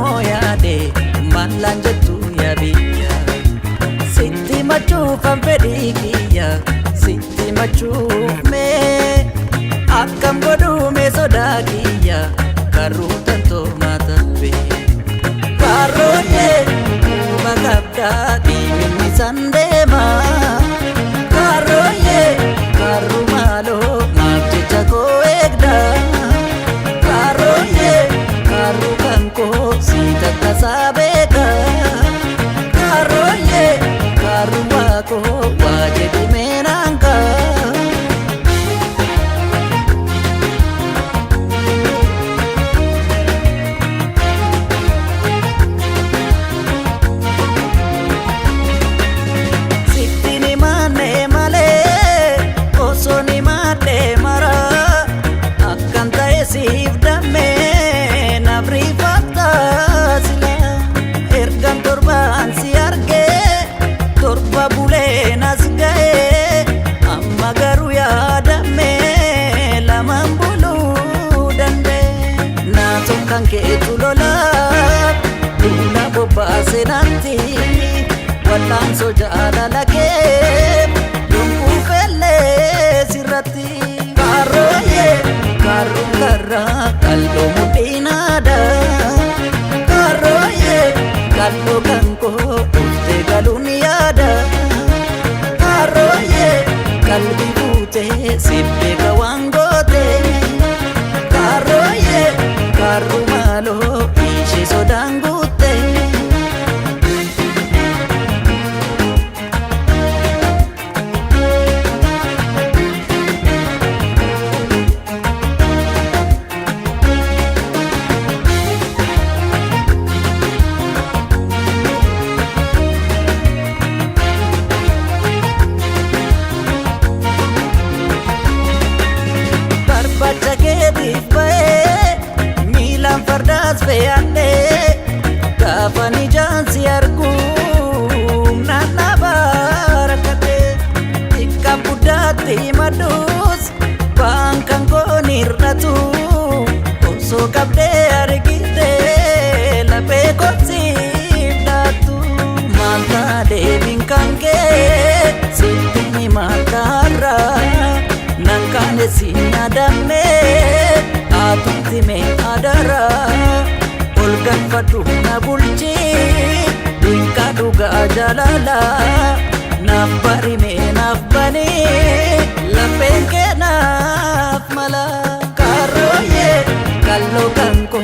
moyaade mallan jettu ya biyya sitti machuufan fedhii kiyya sitti machuuf mee akkam godhume sodaa kiyya karruu tantoo matabbe karooyee kuma qabdaa dhiibinni san deema karooyee karru maaloo maaf jecha koo eegda karooyee karru kan koo si tattasaa beeka karooyee karru waakoo waa jedhi meenaanka siif dammee naaf rifataa sila ergan torbaan si argee torba bulee nas ga'ee amma garuu yaadammee lamaan buluu dandee naasoo kan keetu lolaaf duula bobbaase natti wallaansoo jaalala kee yommuu fellee sirratti karooyee karru karra kallo mudinada karooyee kallo kanko ufte galuniyada karooyee kalbi buute sibbe kawangote karooyee karru malo ishe sodangutte bacha keetiif ba'ee miilaan fardaas fe'adhee gaafan ijaan si arguu naannabaa rakkatee xiqqaa guddaatti madduus waan kan koon hir'atu osoo qabdee argitee laphee koosiif dhaattu maalta deebiin kan kee sitti ni maaltaarraa nankane sinyadame atutti me adara olgan fadu na bulchi dinka duga jalala nafari me nafbani lapenke naf mala karooyee kallo kanko